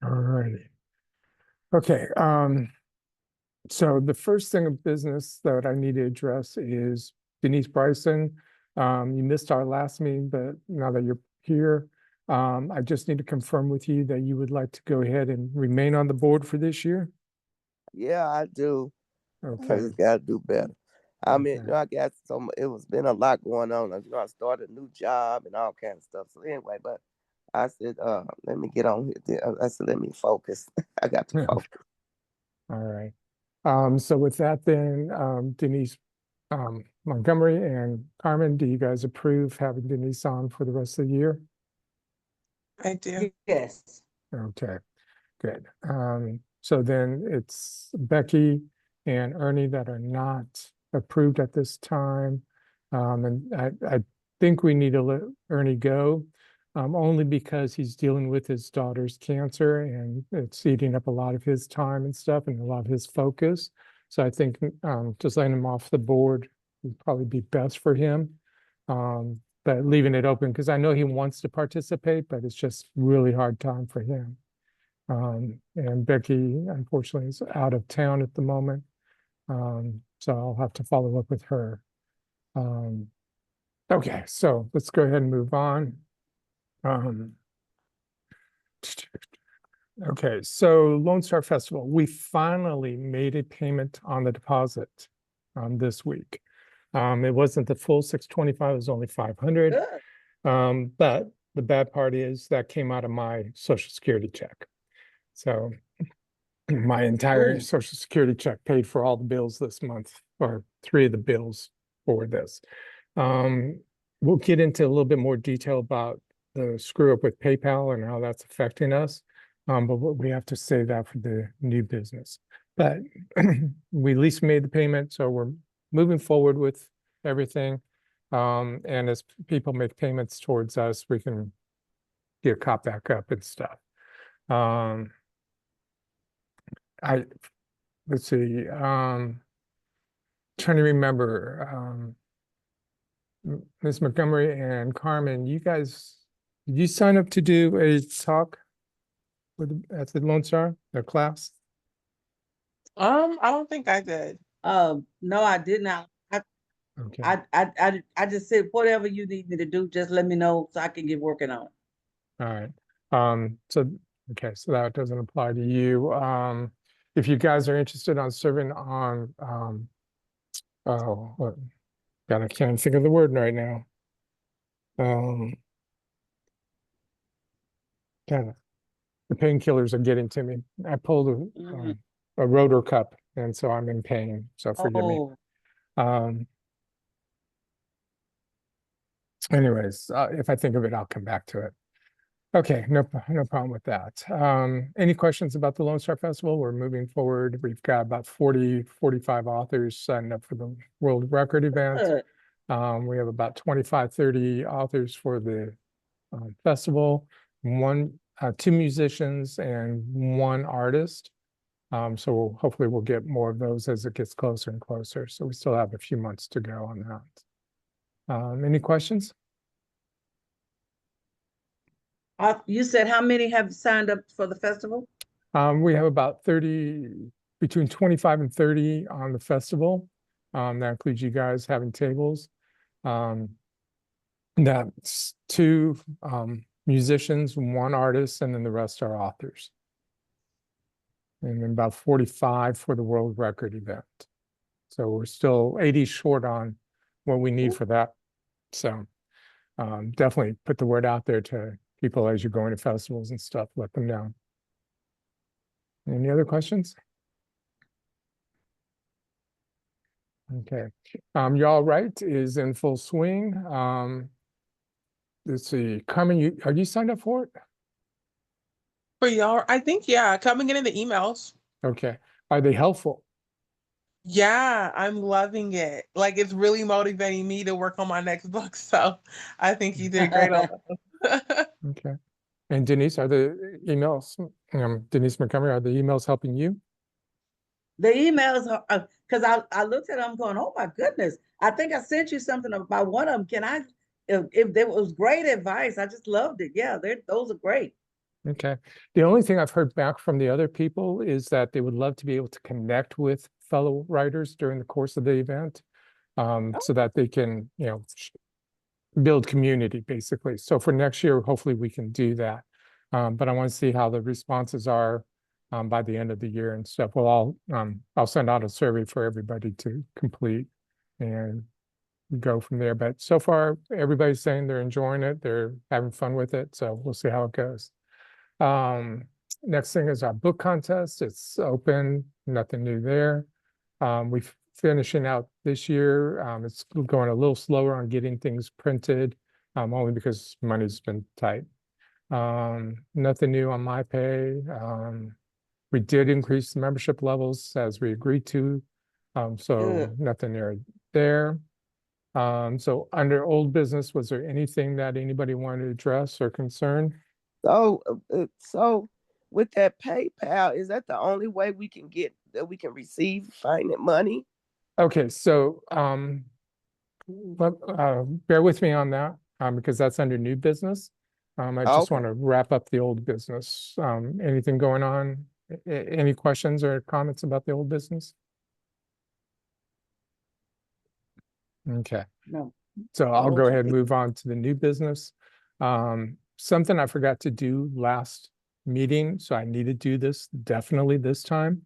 All righty. Okay, so the first thing of business that I need to address is Denise Bryson. You missed our last meeting, but now that you're here, I just need to confirm with you that you would like to go ahead and remain on the board for this year. Yeah, I do. I Okay, just gotta do better. I mean, okay, I got some. It was been a lot going on. I started a new job and all kinds of stuff. So anyway, but I said, let me get on here. I said, let me focus. I got to focus. all right. So with that, then Denise Montgomery and Carmen, do you guys approve having Denise on for the rest of the year? I do. Yes. Okay, good. So then it's Becky and Ernie that are not approved at this time. And I think we need to let Ernie go, only because he's dealing with his daughter's cancer and it's eating up a lot of his time and stuff and a lot of his focus. So I think just letting him off the board would probably be best for him. But leaving it open, because I know he wants to participate, but it's just really hard time for him. And Becky, unfortunately, is out of town at the moment. So I'll have to follow up with her. Okay, so let's go ahead and move on. Okay, so Lone Star Festival, we finally made a payment on the deposit this week. It wasn't the full 625, it was only 500. Good. But the bad part is that came out of my Social Security check. So my entire Ooh. Social Security check paid for all the bills this month, or 3 of the bills for this. We'll get into a little bit more detail about the screw up with PayPal and how that's affecting us. But we have to say that for the new business. But we at least made the payment, so we're moving forward with everything. And as people make payments towards us, we can get caught back up and stuff. Let's see, trying to remember, Ms. Montgomery and Carmen, you guys, did you sign up to do a talk at the Lone Star, a class? I don't think I did. No, I did not. Okay, I just said whatever you need me to do, just let me know so I can get working on it. all right. So, okay, so that doesn't apply to you. If you guys are interested on serving on, oh, what, God, I can't think of the word right now. God, the painkillers are getting to me. I pulled a rotor cup, and so I'm in pain. So forgive me. Oh, Um, anyways, if I think of it, I'll come back to it. Okay, no problem with that. Any questions about the Lone Star Festival? We're moving forward. We've got about 45 authors signed up for the World Record event. good. We have about 25, 30 authors for the festival, 2 musicians and 1 artist. So hopefully we'll get more of those as it gets closer and closer. So we still have a few months to go on that. Any questions? You said how many have signed up for the festival? We have about 30, between 25 and 30 on the festival. That includes you guys having tables. That's 2 musicians, 1 artist, and then the rest are authors. And then about 45 for the world record event. So we're still 80 short on what we need for that. So definitely put the word out there to people as you're going to festivals and stuff, let them know. Any other questions? Okay. Y'all right is in full swing. Let's see, Carmen, are you signed up for it? For y'all, I think, yeah, coming in the emails. Okay. Are they helpful? Yeah, I'm loving it. Like it's really motivating me to work on my next book. So I think you did great on that. Okay. And Denise, are the emails, Denise Montgomery, are the emails helping you? The emails are because I looked at them going, oh my goodness. I think I sent you something about one of them. Can I if there was great advice, I just loved it. Yeah, those are great. Okay. The only thing I've heard back from the other people is that they would love to be able to connect with fellow writers during the course of the event. So that they can, build community basically. So for next year, hopefully we can do that. But I want to see how the responses are by the end of the year and stuff. Well, I'll send out a survey for everybody to complete and go from there. But so far, everybody's saying they're enjoying it. They're having fun with it. So we'll see how it goes. Next thing is our book contest. It's open, nothing new there. We're finishing out this year. It's going a little slower on getting things printed, only because money's been tight. Nothing new on MyPay. We did increase the membership levels as we agreed to. So Good. nothing there. So under old business, was there anything that anybody wanted to address or concern? So with that PayPal, is that the only way we can receive finance money? Okay, so bear with me on that, because that's under new business. I just want Okay. to wrap up the old business. Anything going on? Any questions or comments about the old business? Okay. No. So I'll go Okay. ahead and move on to the new business. Something I forgot to do last meeting, so I need to do this definitely this time.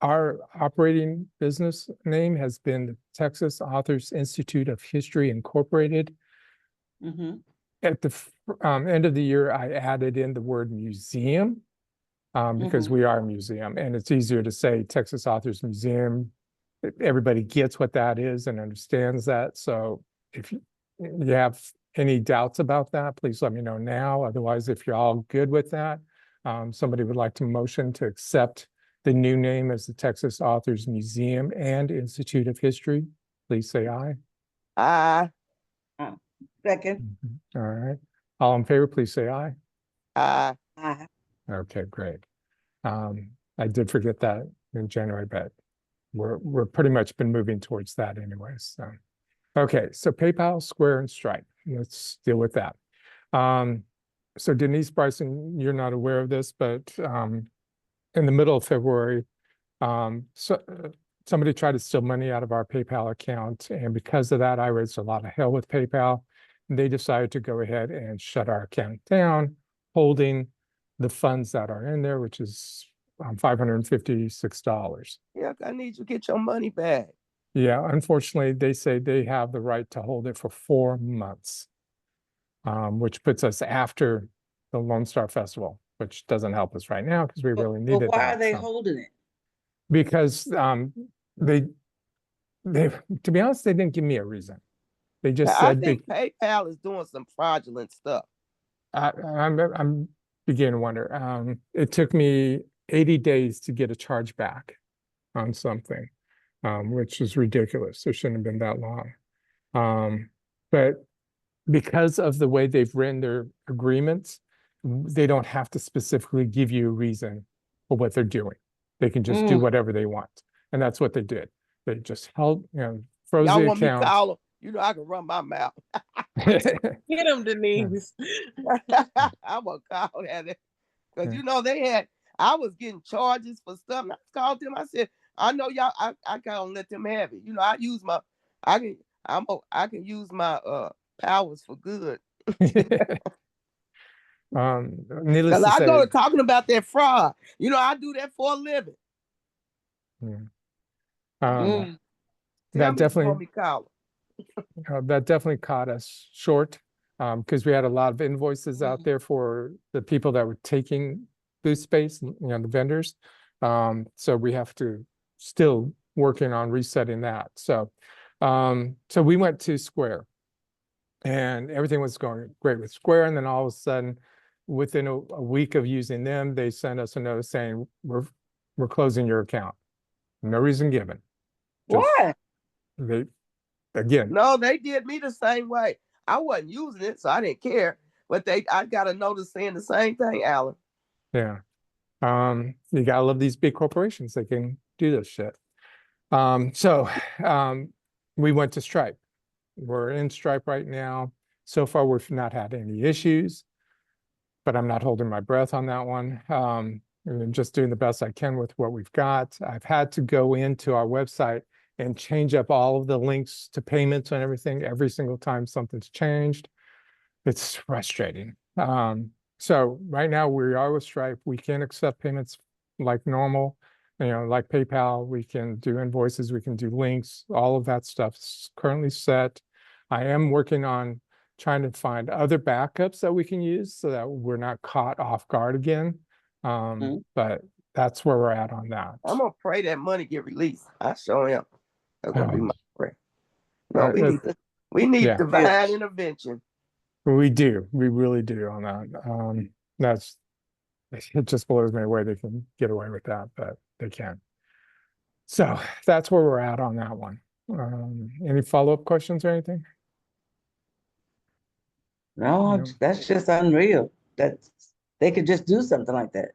Our operating business name has been the Texas Authors Institute of History Incorporated. Mm-hmm. At the end of the year, I added in the word museum because we are a museum, and it's easier to say Texas Authors Museum. Everybody gets what that is and understands that. So if you have any doubts about that, please let me know now. Otherwise, if you're all good with that, somebody would like to motion to accept the new name as the Texas Authors Museum and Institute of History. Please say aye. Aye. Second. All right. All in favor, please say aye. Aye. Aye. Okay, great. I did forget that in January, but we're pretty much been moving towards that anyways. So, okay, so PayPal, Square, and Stripe. Let's deal with that. So Denise Bryson, you're not aware of this, but in the middle of February, somebody tried to steal money out of our PayPal account, and because of that, I raised a lot of hell with PayPal. And they decided to go ahead and shut our account down, holding the funds that are in there, which is $556. Yeah, I need you to get your money back. Yeah, unfortunately, they say they have the right to hold it for 4 months, which puts us after the Lone Star Festival, which doesn't help us right now because we really But needed why that. are they so. holding it? Because they to be honest, they didn't give me a reason. They just I said think PayPal is doing some fraudulent stuff. I'm beginning to wonder. It took me 80 days to get a charge back on something, which is ridiculous. It shouldn't have been that long. But because of the way they've written their agreements, they don't have to specifically give you a reason for what they're doing. They can just do whatever they want. And that's what they did. They just held, froze Y'all the want me to account. call them? You know, I can run my mouth. Get him, Denise. I'm gonna call that because I was getting charges for stuff. And I called them. I said, I know y'all. I gotta let them have it. I can use my powers for good. Needless Because to I say, go to talking about that fraud. I do that for a living. that Tell me you definitely want me to call that definitely caught us short, because we had a lot of invoices out there for the people that were taking booth space, the vendors. So we have to still working on resetting that. So we went to Square, and everything was going great with Square. And then all of a sudden, within a week of using them, they sent us a notice saying we're closing your account. No reason given. Why? Again. No, they did me the same way. I wasn't using it, so I didn't care. But I got a notice saying the same thing, Alan. Yeah. You gotta love these big corporations. They can do this shit. So we went to Stripe. We're in Stripe right now. So far, we've not had any issues. but I'm not holding my breath on that one. And I'm just doing the best I can with what we've got. I've had to go into our website and change up all of the links to payments and everything every single time something's changed. It's frustrating. So right now we are with Stripe. We can accept payments like normal, like PayPal. We can do invoices, we can do links, all of that stuff's currently set. I am working on trying to find other backups that we can use so that we're not caught off guard again. But that's where we're at on that. I'm gonna pray that money get released. I sure am. That's gonna be my prayer. No, Alright, we need yeah. divine intervention. We do, we really do on that. That's, it just blows me away they can get away with that, but they can. So that's where we're at on that one. Any follow-up questions or anything? No, No. that's just unreal. That they could just do something like that.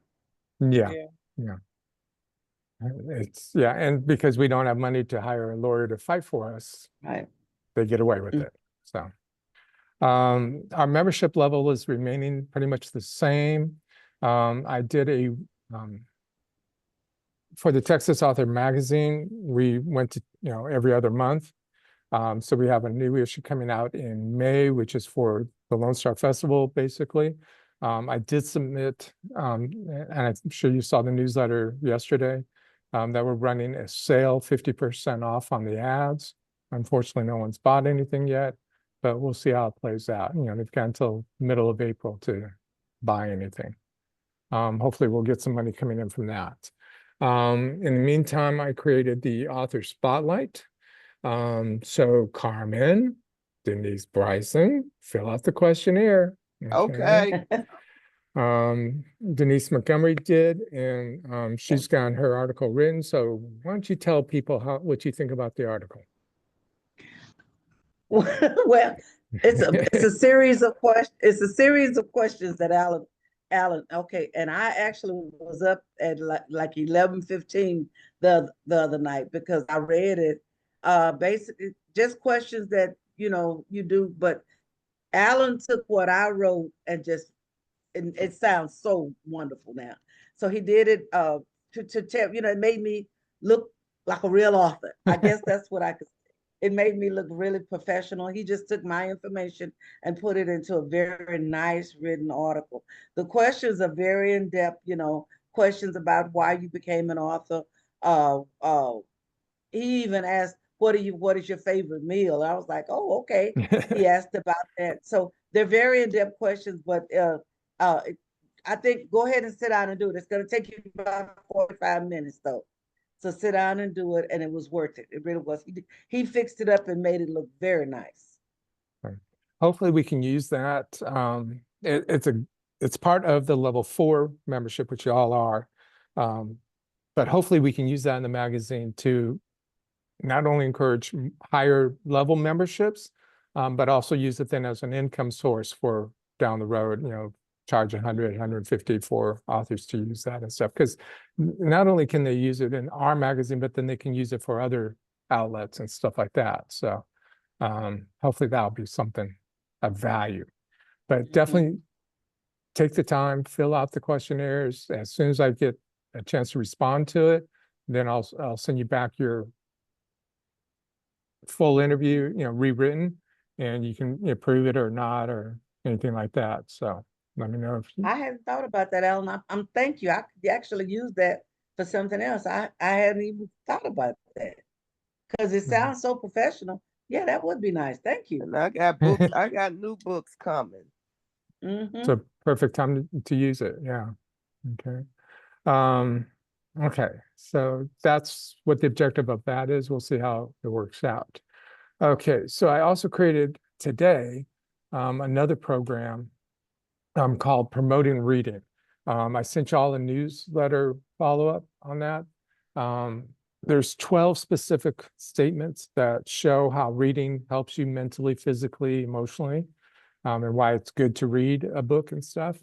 Yeah, Yeah. yeah. It's, yeah, and because we don't have money to hire a lawyer to fight for us, Right. they get away with it, so. Our membership level is remaining pretty much the same. I did a, for the Texas Author Magazine, we went to, every other month. So we have a new issue coming out in May, which is for the Lone Star Festival, basically. I did submit, and I'm sure you saw the newsletter yesterday, that we're running a sale 50% off on the ads. Unfortunately, no one's bought anything yet, but we'll see how it plays out. They've got until middle of April to buy anything. Hopefully we'll get some money coming in from that. In the meantime, I created the author spotlight. So Carmen, Denise Bryson, fill out the questionnaire. Okay. Denise Montgomery did, and she's got her article written. So why don't you tell people what you think about the article? Well, it's a series of questions. It's a series of questions that Alan. Okay, and I actually was up at like 11:15 the other night because I read it. Basically, just questions that you do. But Alan took what I wrote and it sounds so wonderful now. So he did it to tell it made me look like a real author. I guess that's what I could. It made me look really professional. He just took my information and put it into a very nice written article. The questions are very in-depth, questions about why you became an author. He even asked, what is your favorite meal? I was like, oh, okay. He asked about that. So they're very in-depth questions, but I think go ahead and sit down and do it. It's going to take you about 45 minutes though. So sit down and do it, and it was worth it. It really was. He fixed it up and made it look very nice. Hopefully we can use that. It's part of the level 4 membership, which you all are. But hopefully we can use that in the magazine to not only encourage higher level memberships, but also use it then as an income source for down the road, charge 100, 150 for authors to use that and stuff. Because not only can they use it in our magazine, but then they can use it for other outlets and stuff like that. So hopefully that'll be something of value. But definitely take the time, fill out the questionnaires. As soon as I get a chance to respond to it, then I'll send you back your full interview, rewritten, and you can approve it or not or anything like that. So let me know if I hadn't thought about that, Alan. I'm thank you. I could actually use that for something else. I hadn't even thought about that because it sounds so professional. Yeah, that would be nice. Thank you. And I got books. I got new books coming. it's a perfect time to use it. Yeah. Okay. Okay. So that's what the objective of that is. We'll see how it works out. Okay. So I also created today another program called Promoting Reading. I sent you all a newsletter follow-up on that. There's 12 specific statements that show how reading helps you mentally, physically, emotionally, and why it's good to read a book and stuff.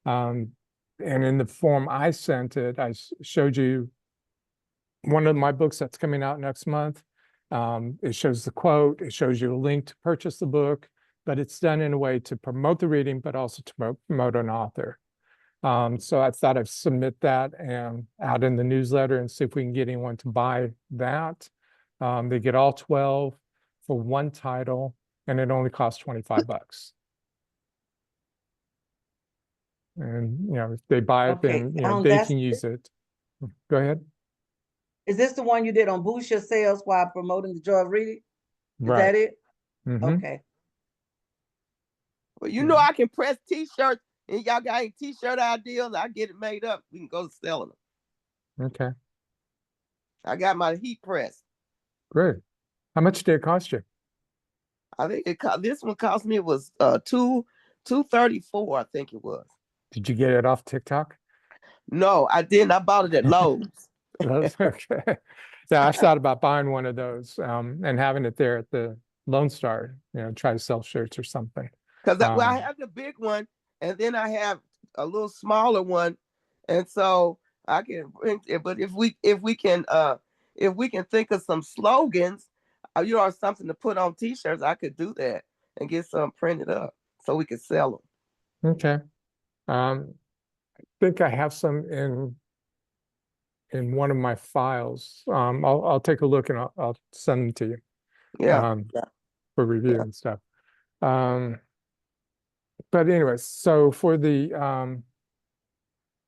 And in the form I sent it, I showed you one of my books that's coming out next month. It shows the quote, it shows you a link to purchase the book. but it's done in a way to promote the reading, but also to promote an author. So I thought I'd submit that and out in the newsletter and see if we can get anyone to buy that. They get all 12 for one title, and it only costs $25. And, you know, if they buy it, Okay, then, you know, Alan, they can use it. Go ahead. is this the one you did on Boost Your Sales while promoting the joy of reading? Is Right. that it? Mhm. Okay. Well, you know I can press t-shirts, and y'all got any t-shirt ideas? I get it made up. We can go selling them. Okay, I got my heat press. great. How much did it cost you? I think this one cost me, it was $234, I think it was. Did you get it off TikTok? No, I didn't. I bought it at Lowe's. Okay. So I thought about buying one of those and having it there at the Lone Star, you know, try to sell shirts or something. Because I have the big one, and then I have a little smaller one, and so I can bring it. But if we can think of some slogans, you know, something to put on t-shirts, I could do that and get some printed up so we could sell them. Okay. I think I have some in one of my files. I'll take a look and I'll send them to you. Yeah. For review Yeah. and stuff. But anyways, so for the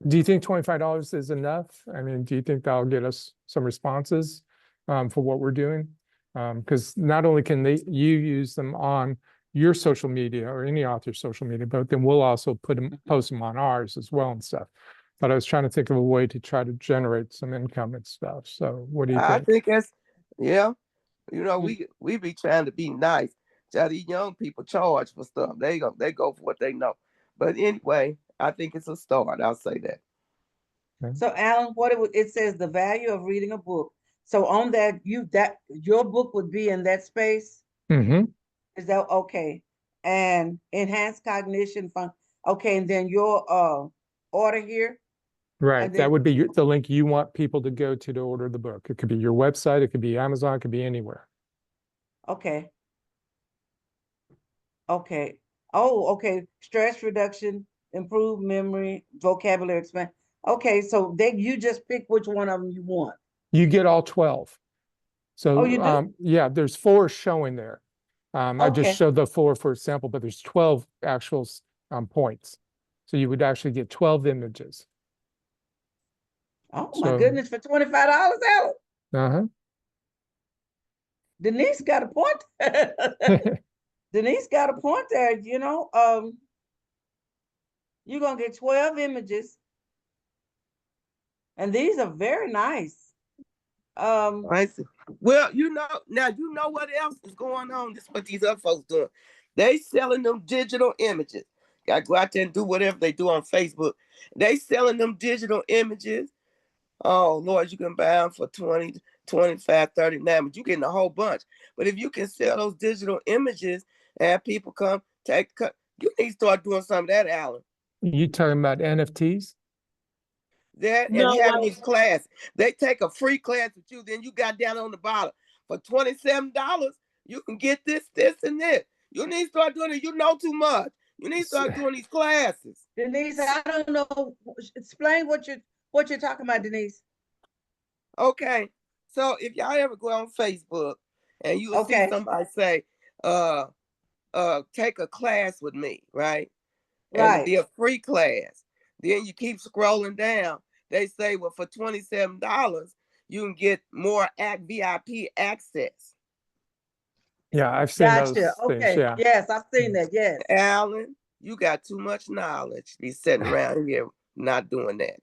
do you think $25 is enough? I mean, do you think that'll get us some responses for what we're doing? Because not only can you use them on your social media or any author's social media, but then we'll also post them on ours as well and stuff. But I was trying to think of a way to try to generate some income and stuff. So what do you I think? think that's, yeah. You know, we be trying to be nice. Just these young people charge for stuff. They go for what they know. But anyway, I think it's a start. I'll say that. So Alan, it says the value of reading a book. So on that, your book would be in that space? Mm-hmm. Is that okay? And enhanced cognition fund. Okay, and then your order here. Right. And That then- would be the link you want people to go to order the book. It could be your website, it could be Amazon, it could be anywhere. Okay. Okay. Oh, okay. Stress reduction, improved memory, vocabulary expand. Okay, so you just pick which one of them you want. You get all 12. So Oh, you do? yeah, there's 4 showing there. I just Okay. showed the 4 for example, but there's 12 actual points. So you would actually get 12 images. Oh my So- goodness, for $25, Alan. Uh-huh. Denise got a point. Denise got a point there, you know. You're gonna get 12 images. And these are very nice. I see. Well, you know what else is going on? This is what these other folks doing. They selling them digital images. Gotta go out there and do whatever they do on Facebook. They selling them digital images. Oh Lord, you can buy them for 20, 25, 39, but you're getting a whole bunch. But if you can sell those digital images and have people come you need to start doing some of that, Alan. You talking about NFTs? That No, and having these classes. They take a free class with you, then you got down on the bottom. For $27, you can get this, and this. You need to start doing it. You know too much. You need to start doing these classes. Denise, I don't know. Explain what you're talking about, Denise. Okay. So if y'all ever go on Facebook and you will Okay. see somebody say, take a class with me, right? And Right. it'd be a free class. Then you keep scrolling down. They say, well, for $27, you can get more VIP access. Yeah, I've seen those Gotcha. things. Okay. Yeah. Yes, I've seen that. Yes. Alan, you got too much knowledge to be sitting around here not doing that.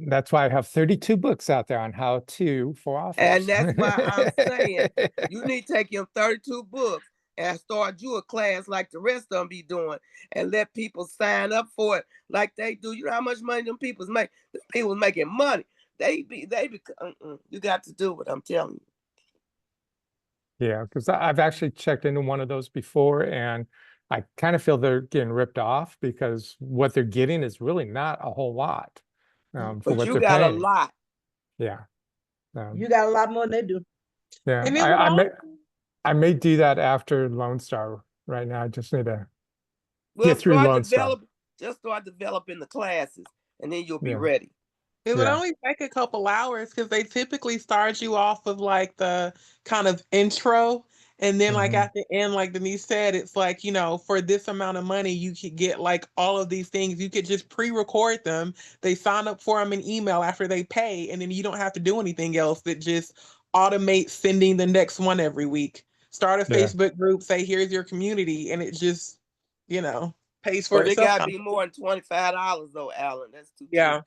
That's why I have 32 books out there on how to for authors. And that's why I'm saying you need to take your 32 books and start you a class like the rest of them be doing and let people sign up for it like they do. You know how much money them people make? Them people making money. You got to do what I'm telling you. Yeah, because I've actually checked into one of those before, and I kind of feel they're getting ripped off because what they're getting is really not a whole lot for But what you they're got paying. a lot. Yeah. You got a lot more than they do. Yeah. And it I would may do that after Lone Star right now. I just need to Well, through Lone Star. just start developing the classes, and then you'll be Yeah. ready. It would Yeah. only take a couple hours because they typically start you off with like the kind of intro. And then like Mhm. at the end, like Denise said, it's like, for this amount of money, you could get like all of these things. You could just pre-record them. They sign up for them in email after they pay, and then you don't have to do anything else. That just automates sending the next one every week. Start a Yeah. Facebook group, say, here's your community, and it just, pays for But it itself. gotta be more than $25 though, Alan. That's too cheap. Yeah.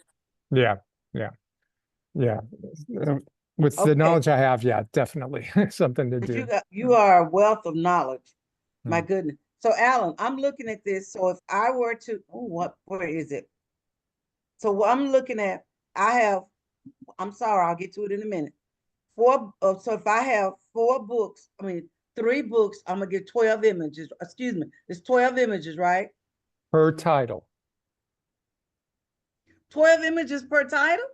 Yeah. With the Okay. knowledge I have, yeah, definitely something to But do. you are a wealth of knowledge. My Mm. goodness. So Alan, I'm looking at this. So if I were to, where is it? So what I'm looking at, I'm sorry, I'll get to it in a minute. So if I have 3 books, I'm gonna get 12 images. Excuse me, it's 12 images, right? Per title. 12 images per title?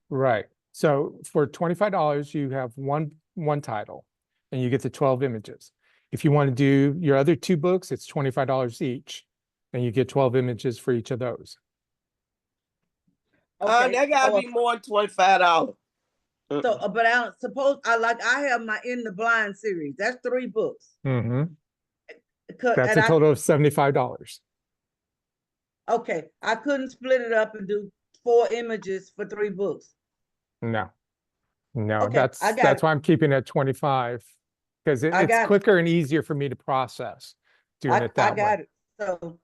Right. So for $25, you have one title and you get the 12 images. If you want to do your other 2 books, it's $25 each and you get 12 images for each of those. That gotta be more than $25. So, but Alan, suppose I have my In the Blind series. That's 3 books. Mm-hmm. Could- That's and a total of $75. Okay, I couldn't split it up and do 4 images for 3 books. No, Okay, that's I got that's it. why I'm keeping it at 25 because I it's got it. quicker and easier for me to process doing it that I got way. it. So,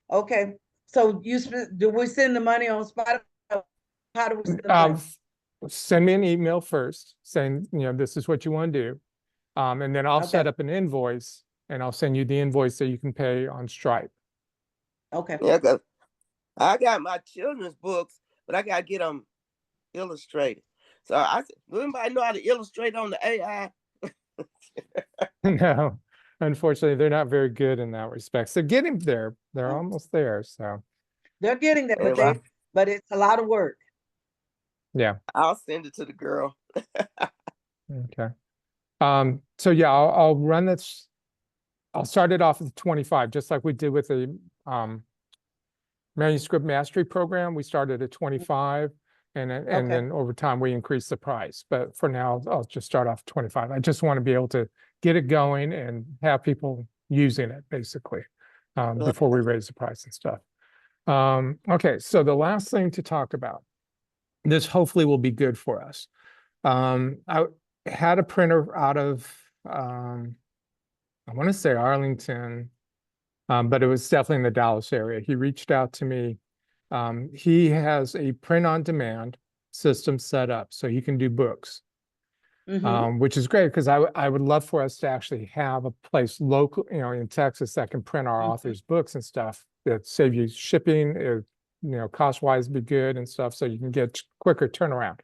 okay, so do we send the money on Spotify? How do we send the money? Send me an email first saying, this is what you want to do. And then I'll set Okay. up an invoice and I'll send you the invoice so you can pay on Stripe. Okay. Yeah, 'cause I got my children's books, but I gotta get them illustrated. So I said, does anybody know how to illustrate on the AI? No, unfortunately, they're not very good in that respect. So getting there, they're Oh. almost there. So They're getting there, Yeah, but it's a lot of work. yeah. I'll send it to the girl. Okay. So yeah, I'll run this. I'll start it off with 25, just like we did with the manuscript mastery program. We started at 25 and Okay. then over time we increased the price. But for now, I'll just start off 25. I just want to be able to get it going and have people using it basically before we raise the price and stuff. Okay, so the last thing to talk about, this hopefully will be good for us. I had a printer out of, I want to say Arlington, but it was definitely in the Dallas area. He reached out to me. He has a print on demand system set up so he can do books, which is great because I would love for us to actually have a place local, in Texas that can print our authors' books and stuff that save you shipping, cost-wise be good and stuff so you can get quicker turnaround.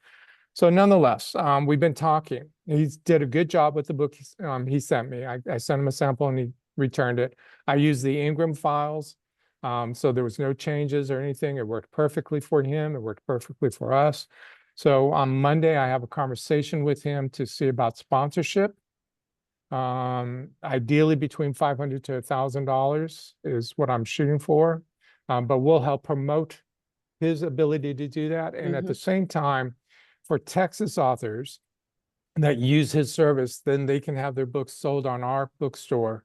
So nonetheless, we've been talking. He did a good job with the book he sent me. I sent him a sample and he returned it. I used the Ingram files, so there was no changes or anything. It worked perfectly for him. It worked perfectly for us. So on Monday, I have a conversation with him to see about sponsorship. Ideally between $500 to $1,000 is what I'm shooting for, but we'll help promote his ability to do that. And at the same time, for Texas authors that use his service, then they can have their books sold on our bookstore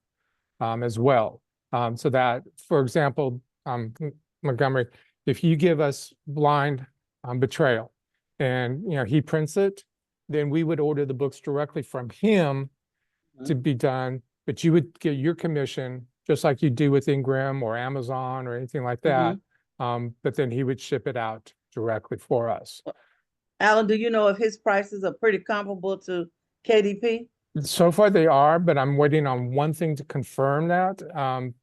as well. So that, for example, Montgomery, if you give us Blind Betrayal and he prints it, then we would order the books directly from him to be done, but you would get your commission just like you do with Ingram or Amazon or anything like that. But then he would ship it out directly for us. Alan, do you know if his prices are pretty comparable to KDP? So far they are, but I'm waiting on one thing to confirm that.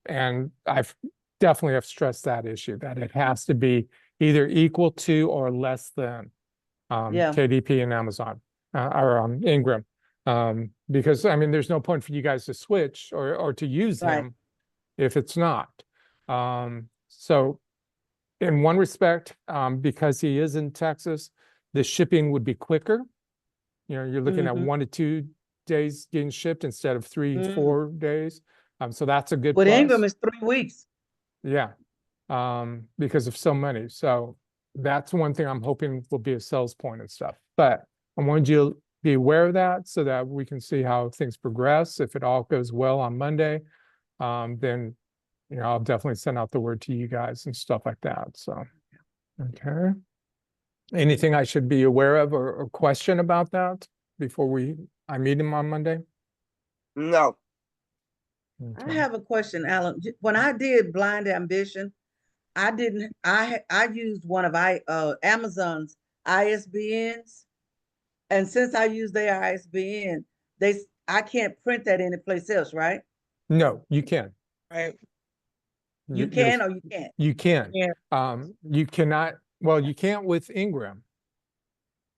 And I've definitely have stressed that issue, that it has to be either equal to or less than KDP and Amazon or Ingram. Because there's no point for you guys to switch or to use him if it's not. So in one respect, because he is in Texas, the shipping would be quicker. You're looking at 1 to 2 days getting shipped instead of 3 to 4 days. So that's a good With plus. Ingram, it's 3 weeks. Yeah, because of so many. So that's one thing I'm hoping will be a sales point and stuff. But I wanted you to be aware of that so that we can see how things progress. If it all goes well on Monday, then, you know, I'll definitely send out the word to you guys and stuff like that. So, okay. Anything I should be aware of or question about that before I meet him on Monday? No. I Okay. have a question, Alan. When I did Blind Ambition, I didn't, I used one of Amazon's ISBNs. And since I use their ISBN, I can't print that anyplace else, right? No, you can. Right. You You're- can or you can't? You can. Yeah. You cannot, well, you can't with Ingram.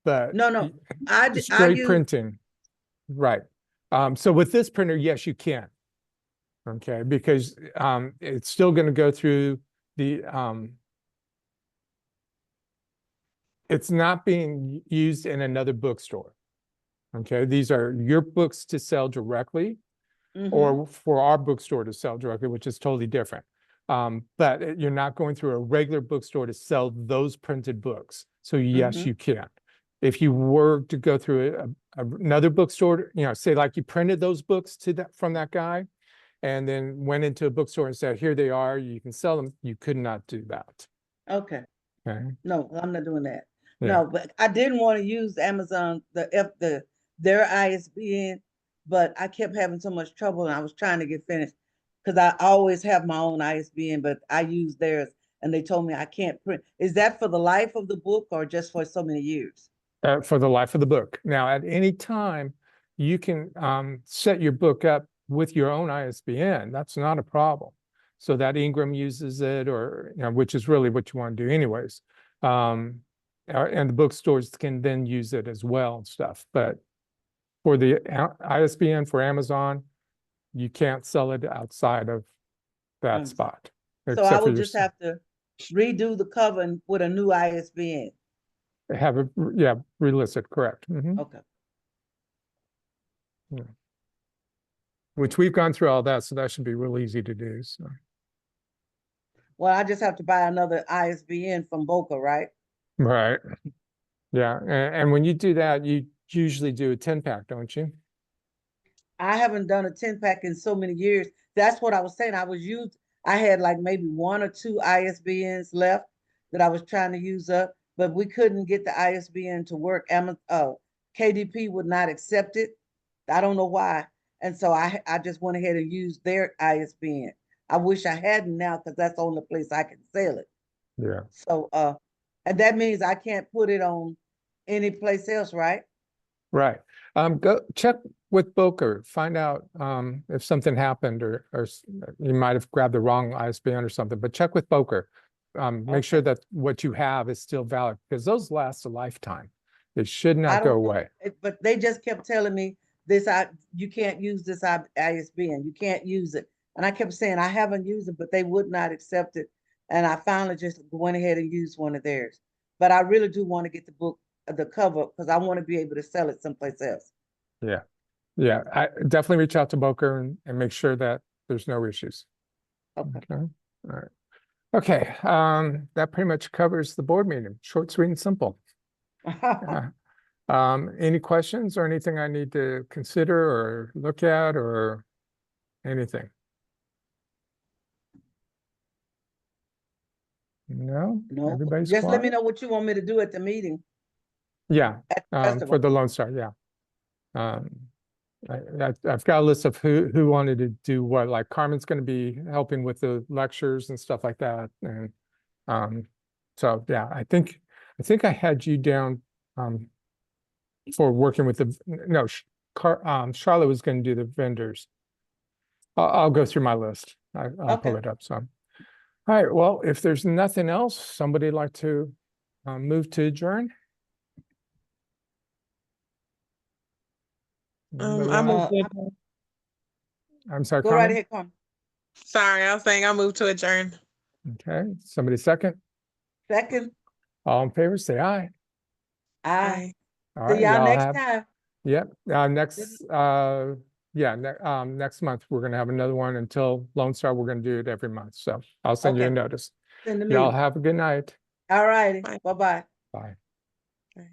But No, no. I straight use, printing, right. So with this printer, yes, you can. Okay, because it's still going to go through the it's not being used in another bookstore. Okay, these are your books to sell directly or for our bookstore to sell directly, which is totally different. But you're not going through a regular bookstore to sell those printed books. So yes, you can. If you were to go through another bookstore, you know, say like you printed those books from that guy, and then went into a bookstore and said, here they are, you can sell them, you could not do that. Okay. Okay. No, I'm not doing that. Yeah. No, but I didn't want to use Amazon, their ISBN, but I kept having so much trouble and I was trying to get finished because I always have my own ISBN, but I use theirs and they told me I can't print. Is that for the life of the book or just for so many years? For the life of the book. Now, at any time, you can set your book up with your own ISBN. That's not a problem. So that Ingram uses it, or you know, which is really what you want to do anyways. And the bookstores can then use it as well and stuff. But for the ISBN for Amazon, you can't sell it outside of that spot. So I would just have to redo the cover with a new ISBN. Have it, yeah, relist it, correct. Mhm. Okay. Yeah. Which we've gone through all that, so that should be real easy to do. So. Well, I just have to buy another ISBN from Boca, right? Right. Yeah, and when you do that, you usually do a 10-pack, don't you? I haven't done a 10-pack in so many years. That's what I was saying. I had like maybe 1 or 2 ISBNs left that I was trying to use up, but we couldn't get the ISBN to work. KDP would not accept it. I don't know why. And so I just went ahead and used their ISBN. I wish I hadn't now because that's the only place I can sell it. Yeah. So and that means I can't put it on any place else, right? Right. Go check with Boca, find out if something happened or you might have grabbed the wrong ISBN or something, but check with Boca. Make sure that what you have is still valid because those last a lifetime. They should not go away. But they just kept telling me you can't use this ISBN, you can't use it. And I kept saying I haven't used it, but they would not accept it. And I finally just went ahead and used one of theirs. But I really do want to get the book, the cover, because I want to be able to sell it someplace else. Yeah. Yeah. I definitely reach out to Boca and make sure that there's no issues. Okay. Okay. All right. Okay. That pretty much covers the board meeting. Short, sweet, and simple. Any questions or anything I need to consider or look at or anything? No? No, Everybody's just let me quiet? know what you want me to do at the meeting. Yeah, At the for festival. the Lone Star, yeah. I've got a list of who wanted to do what, like Carmen's gonna be helping with the lectures and stuff like that. And so, yeah, I think I had you down for working with Charlotte was gonna do the vendors. I'll go through my list. I'll pull Okay. it up, so. All right, well, if there's nothing else, somebody'd like to move to adjourn? Anybody I wanna- moved to I'm sorry, Go right Carmen? ahead, Carmen. Sorry, I was saying I moved to adjourn. Okay, somebody second? Second, All in favor, say aye. I All see right, y'all y'all next have, time. yep, next, yeah, next month, we're gonna have another one until Lone Star, we're gonna do it every month. So I'll send you a Okay. notice. Send to me. Y'all have a good night. All righty, Bye. bye-bye. Bye. Okay.